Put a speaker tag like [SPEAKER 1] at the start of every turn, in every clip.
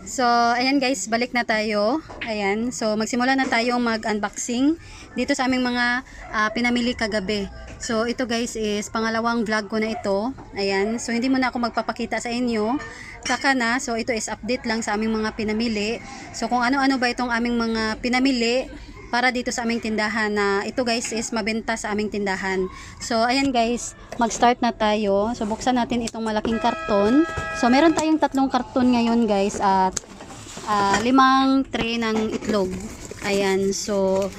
[SPEAKER 1] So, ayan guys, balik na tayo. Ayan, so magsimula na tayo mag-unboxing dito sa aming mga pinamili kagabi. So, ito guys is pangalawang vlog ko na ito. Ayan, so hindi muna ako magpapakita sa inyo. Saka na, so ito is update lang sa aming mga pinamili. So, kung ano-ano ba itong aming mga pinamili para dito sa aming tindahan na ito guys is mabenta sa aming tindahan. So ayan guys, mag-start na tayo. So buksan natin itong malaking karton. So meron tayong 3 karton ngayon guys at 5 tray ng itlog. Ayan, so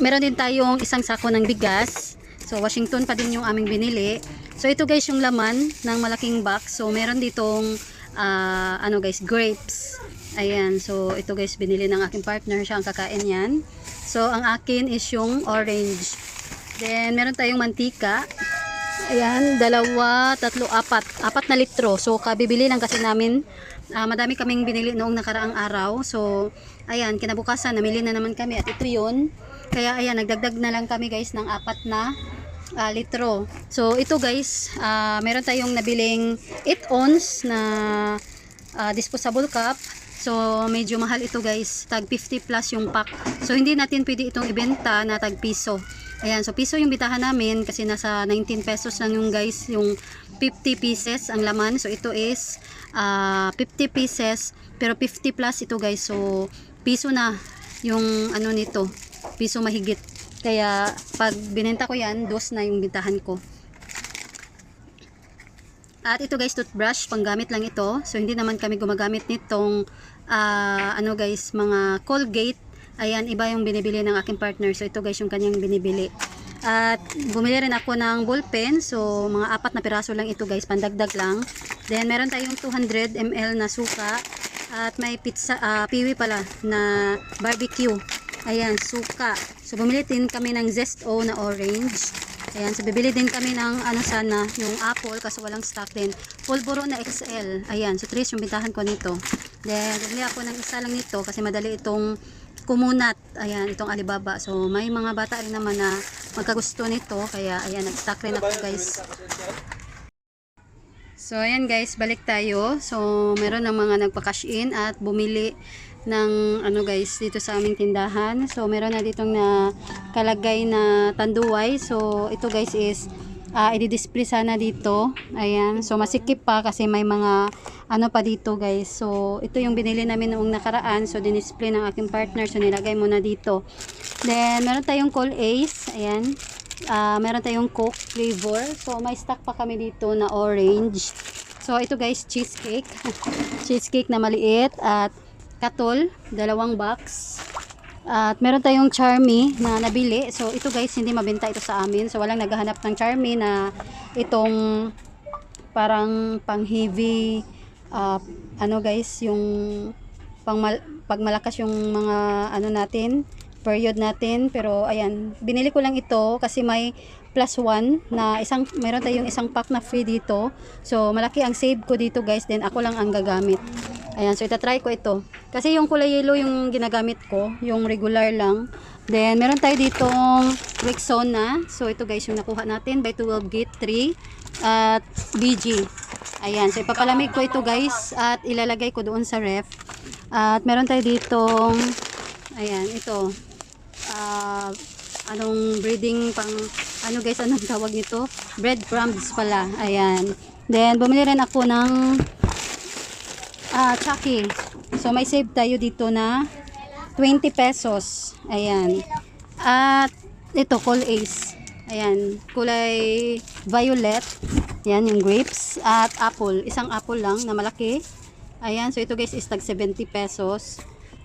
[SPEAKER 1] meron din tayong isang sako ng bigas. So Washington pa din yung aming binili. So ito guys yung laman ng malaking box. So meron ditong ano guys, grapes. Ayan, so ito guys binili ng aking partner, siya ang kakain yan. So ang akin is yung orange. Then meron tayong mantika. Ayan, 2, 3, 4 na litro. So kabibili lang kasi namin, madami kaming binili noong nakaraang araw. So ayan, kinabukasan namili na naman kami at ito yun. Kaya ayan, nagdagdag na lang kami guys ng 4 na litro. So ito guys, meron tayong nabiling 8 ounce na disposable cup. So medyo mahal ito guys, tag 50 plus yung pack. So hindi natin pwede itong ibenta na tag piso. Ayan, so piso yung bitahan namin kasi nasa 19 pesos lang yung guys, yung 50 pieces ang laman. So ito is 50 pieces pero 50 plus ito guys. So piso na yung ano nito, piso mahigit. Kaya pag binenta ko yan, 2 na yung bitahan ko. At ito guys, toothbrush, panggamit lang ito. So hindi naman kami gumagamit nitong ano guys, mga Colgate. Ayan, iba yung binibili ng aking partner. So ito guys yung kanyang binibili. At bumili rin ako ng ballpen. So mga 4 na piraso lang ito guys, pandagdag lang. Then meron tayong 200 ml na suka. At may pizza, piwi pala na barbecue. Ayan, suka. So bumili din kami ng Zesto na orange. Ayan, so bibili din kami ng ano sana, yung apple kasi walang stock din. Pulburo na XL. Ayan, so 3 yung bintahan ko nito. Then, bumili ako ng isa lang nito kasi madali itong kumunat. Ayan, itong Alibaba. So, may mga bata rin naman na magkagusto nito. Kaya, ayan, nag-stock rin ako guys. So, ayan guys, balik tayo. So, meron ng mga nagpa-cash in at bumili ng ano guys dito sa aming tindahan. So meron na ditong na kalagay na tanduay. So ito guys is i-display sana dito. Ayan, so masikip pa kasi may mga ano pa dito guys. So ito yung binili namin noong nakaraan. So dinisplay ng aking partner. So nilagay mo na dito. Then meron tayong Col Ace. Ayan, meron tayong Coke flavor. So may stock pa kami dito na orange. So ito guys, cheesecake. Cheesecake na maliit at Katol, 2 box. At meron tayong Charmy na nabili. So ito guys, hindi mabenta ito sa amin. So walang naghahanap ng Charmy na itong parang pang heavy ano guys, yung pag malakas yung mga ano natin, period natin. Pero ayan, binili ko lang ito kasi may +1 na meron tayong isang pack na free dito. So malaki ang save ko dito guys, then ako lang ang gagamit. Ayan, so itatry ko ito. Kasi yung kulay yellow yung ginagamit ko, yung regular lang. Then, meron tayo ditong Rexona. So, ito guys, yung nakuha natin by 12 gate 3 at BG. Ayan, so ipapalamig ko ito guys at ilalagay ko doon sa ref. At meron tayo ditong, ayan, ito. Anong breeding pang, ano guys, anong tawag nito? Breadcrumbs pala. Ayan. Then, bumili rin ako ng Chucky. So may save tayo dito na 20 pesos. Ayan. At ito, Col Ace. Ayan, kulay violet. Ayan, yung grapes. At apple. Isang apple lang na malaki. Ayan, so ito guys is tag 70 pesos.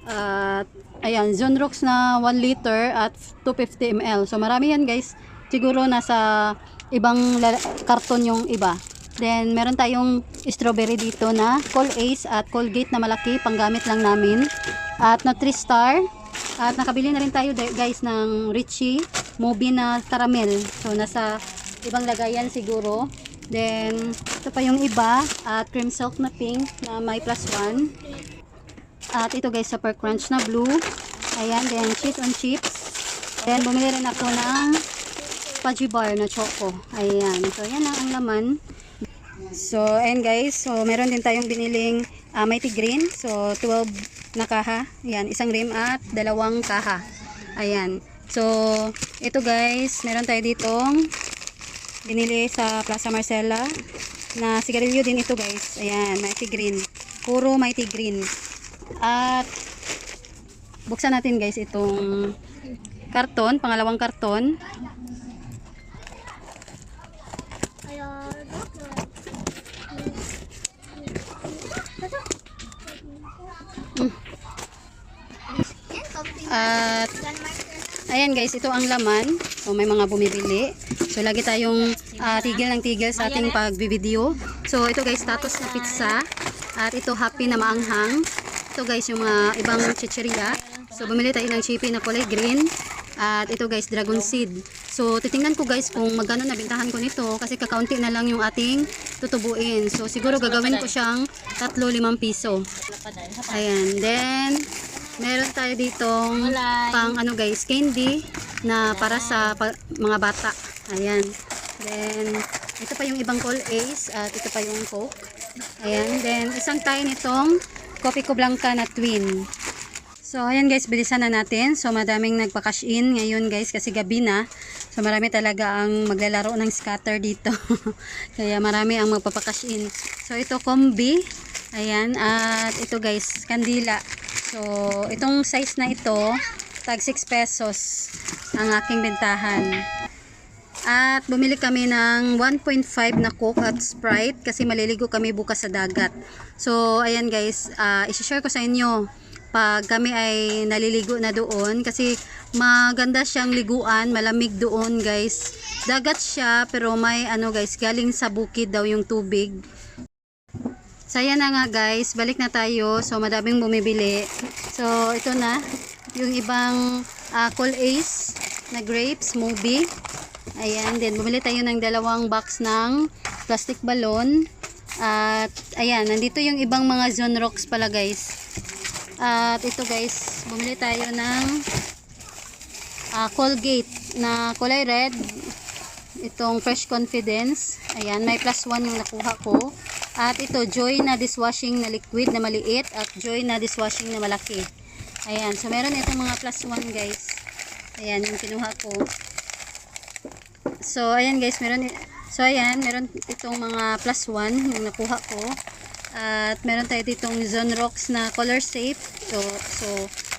[SPEAKER 1] At ayan, Zonrox na 1 liter at 250 ml. So marami yan guys. Siguro nasa ibang karton yung iba. Then, meron tayong strawberry dito na Col Ace at Colgate na malaki. Panggamit lang namin. At Nutri-Star. At nakabili na rin tayo guys ng Richie Mobi na caramel. So, nasa ibang lagayan siguro. Then, ito pa yung iba. At Cream Silk na pink na may +1. At ito guys, Super Crunch na blue. Ayan, then cheese on chips. Then, bumili rin ako ng Fudgy Bar na choco. Ayan. So, yan lang ang laman. So, ayan guys. So, meron din tayong biniling mighty green. So 12 na kaha. Ayan, isang rim at dalawang kaha. Ayan. So ito guys, meron tayo ditong binili sa Plaza Marcela na sigarilyo din ito guys. Ayan, mighty green. Puro mighty green. At buksan natin guys itong karton, pangalawang karton. At ayan guys, ito ang laman. So may mga bumibili. So lagi tayong tigil ng tigil sa ating pagbibideo. So ito guys, status na pizza. At ito happy na maanghang. Ito guys, yung mga ibang chicheria. So bumili tayo ng chippy na kulay green. At ito guys, dragon seed. So titingnan ko guys kung magkano nabintahan ko nito kasi kakaunti na lang yung ating tutubuin. So siguro gagawin ko siyang 3-5 piso. Ayan, then meron tayo ditong pang ano guys, candy na para sa mga bata. Ayan. Then ito pa yung ibang Call Ace at ito pa yung Coke. Ayan, then isang tayo nitong Copico Blanca na twin. So ayan guys, bilisan na natin. So madaming nagpa-cash in ngayon guys kasi gabi na. So marami talaga ang maglalaro ng scatter dito. Kaya marami ang magpapa-cash in. So ito kombi. Ayan, at ito guys, kandila. So itong size na ito, tag 6 pesos ang aking bentahan. At bumili kami ng 1.5 na Coke at Sprite kasi maliligo kami bukas sa dagat. So ayan guys, i-share ko sa inyo pag kami ay naliligo na doon kasi maganda siyang liguan, malamig doon guys. Dagat siya pero may ano guys, galing sa bukid daw yung tubig. So ayan na nga guys, balik na tayo. So madaming bumibili. So ito na yung ibang Call Ace na grapes, movie. Ayan, then bumili tayo ng 2 box ng plastic balloon. At ayan, nandito yung ibang mga Zone Rocks pala guys. At ito guys, bumili tayo ng Colgate na kulay red. Itong Fresh Confidence. Ayan, may +1 yung nakuha ko. At ito, Joy na dishwashing na liquid na maliit at Joy na dishwashing na malaki. Ayan, so meron itong mga +1 guys. Ayan, yung kinuha ko. So ayan guys, meron itong mga +1 yung nakuha ko. At meron tayo ditong Zone Rocks na color safe. So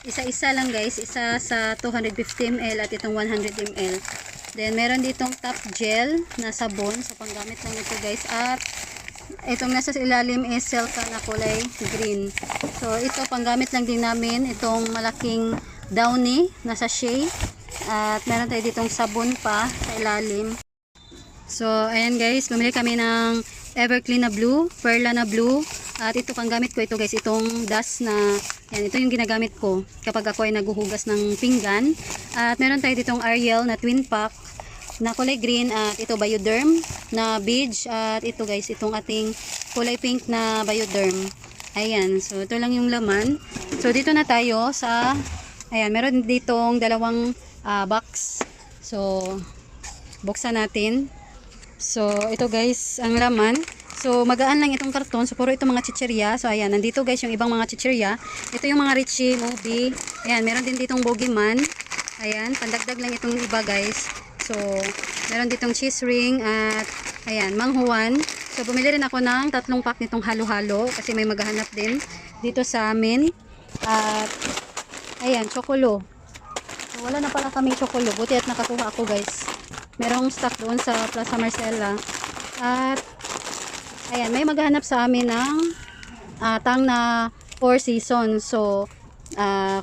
[SPEAKER 1] isa-isa lang guys, isa sa 250 ml at itong 100 ml. Then meron ditong top gel na sabon, so panggamit lang ito guys. At itong nasa ilalim is Selka na kulay green. So ito panggamit lang din namin, itong malaking Downy na sachet. At meron tayo ditong sabon pa sa ilalim. So ayan guys, bumili kami ng Everclean na blue, Perla na blue. At ito pang gamit ko ito guys, itong dust na, yan, ito yung ginagamit ko kapag ako ay naguhugas ng pinggan. At meron tayo ditong Ariel na twin pack na kulay green. At ito Bioderm na beige. At ito guys, itong ating kulay pink na Bioderm. Ayan, so ito lang yung laman. So dito na tayo sa, ayan, meron ditong 2 box. So buksan natin. So ito guys ang laman. So magaan lang itong karton. So puro itong mga chichirya. So ayan, nandito guys yung ibang mga chichirya. Ito yung mga Richie, Movie. Ayan, meron din ditong Bogeyman. Ayan, pandagdag lang itong iba guys. So meron ditong cheese ring at ayan, manghuan. So bumili rin ako ng 3 pack nitong halo-halo kasi may maghahanap din dito sa amin. At ayan, chokolo. So wala na pala kaming chokolo. Buti at nakakuha ako guys. Merong stock doon sa Plaza Marcela. At ayan, may maghahanap sa amin ng tang na 4 seasons. So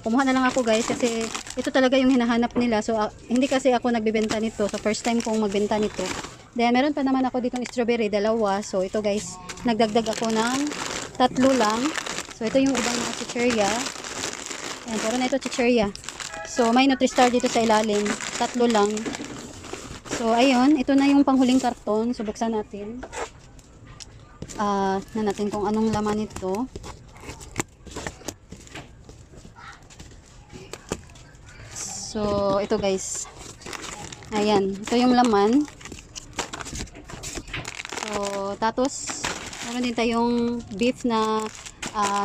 [SPEAKER 1] kumuha na lang ako guys kasi ito talaga yung hinahanap nila. So hindi kasi ako nagbebenta nito. So first time kong magbenta nito. Then meron pa naman ako ditong strawberry, 2. So ito guys, nagdagdag ako ng 3 lang. So ito yung ibang mga chichirya. Ayan, puro na ito chichirya. So may Nutristar dito sa ilalim, 3 lang. So ayun, ito na yung panghuling karton. So buksan natin. Na natin kung anong laman nito. So ito guys. Ayan, ito yung laman. So tapos meron din tayong beef na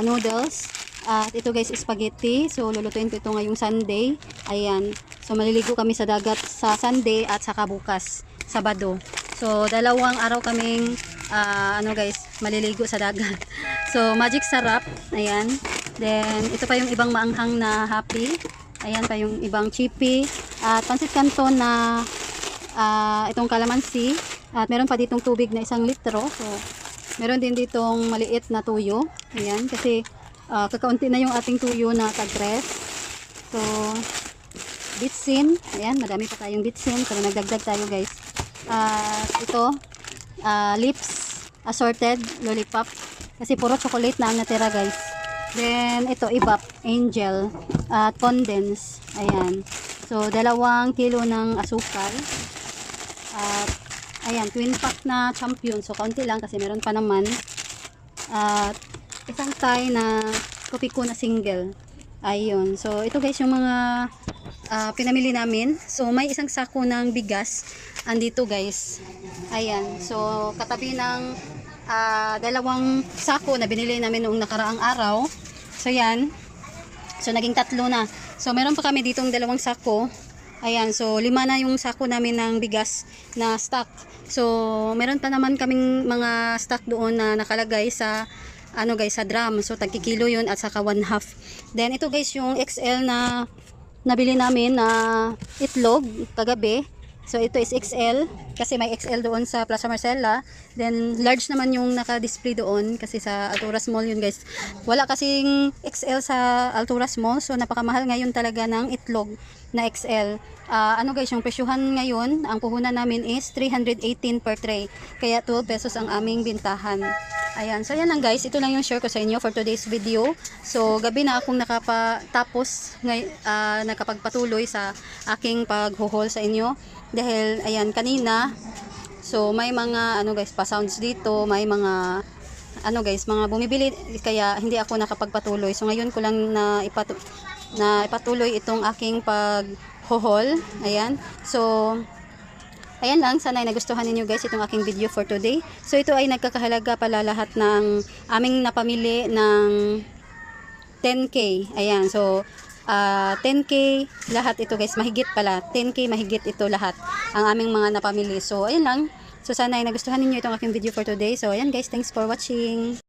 [SPEAKER 1] noodles. At ito guys, spaghetti. So, lulutuin ko ito ngayong Sunday. Ayan. So, maliligo kami sa dagat sa Sunday at saka bukas, Sabado. So, dalawang araw kaming, guys, maliligo sa dagat. So, magic sarap. Ayan. Then, ito pa yung ibang maanghang na happy. Ayan pa yung ibang chippy. At pansit canton na itong kalamansi. At meron pa ditong tubig na 1 litro. So, meron din ditong maliit na tuyo. Ayan. Kasi, kakaunti na yung ating tuyo na tagres. So, bitsin. Ayan, madami pa tayong bitsin. Pero nagdagdag tayo guys. Ito, lips, assorted, lollipop. Kasi puro chocolate na ang natira guys. Then, ito, ibap, angel, at condense. Ayan. So, 2 kilo ng asukal. At, ayan, twin pack na champion. So, kaunti lang kasi meron pa naman. At, isang tie na kopiko na single. Ayun. So, ito guys yung mga pinamili namin. So, may isang sako ng bigas. Andito guys. Ayan. So, katabi ng 2 sako na binili namin noong nakaraang araw. So, yan. So, naging 3 na. So, meron pa kami ditong 2 sako. Ayan. So, 5 na yung sako namin ng bigas na stock. So, meron pa naman kaming mga stock doon na nakalagay sa sa drum. So, tagkikilo yun at saka 1/2. Then, ito guys, yung XL na nabili namin na itlog kagabi. So, ito is XL kasi may XL doon sa Plaza Marcela. Then, large naman yung naka-display doon kasi sa Alturas Mall yun guys. Wala kasing XL sa Alturas Mall. So, napakamahal ngayon talaga ng itlog na XL. Guys, yung presyuhan ngayon, ang puhunan namin is 318 per tray. Kaya 12 pesos ang aming bintahan. Ayan, so yan lang guys, ito lang yung share ko sa inyo for today's video. So, gabi na akong nakapagpatuloy sa aking paghuhol sa inyo. Dahil, ayan, kanina, so may mga, pa-sounds dito, may mga, mga bumibili, kaya hindi ako nakapagpatuloy. So, ngayon ko lang na ipatuloy itong aking paghuhol. Ayan, so, ayan lang, sana ay nagustuhan ninyo guys itong aking video for today. So ito ay nagkakahalaga pala lahat ng aming napamili ng 10K. Ayan, so 10K lahat ito guys, mahigit pala. 10K mahigit ito lahat ang aming mga napamili. So ayan lang, so sana ay nagustuhan ninyo itong aking video for today. So ayan guys, thanks for watching.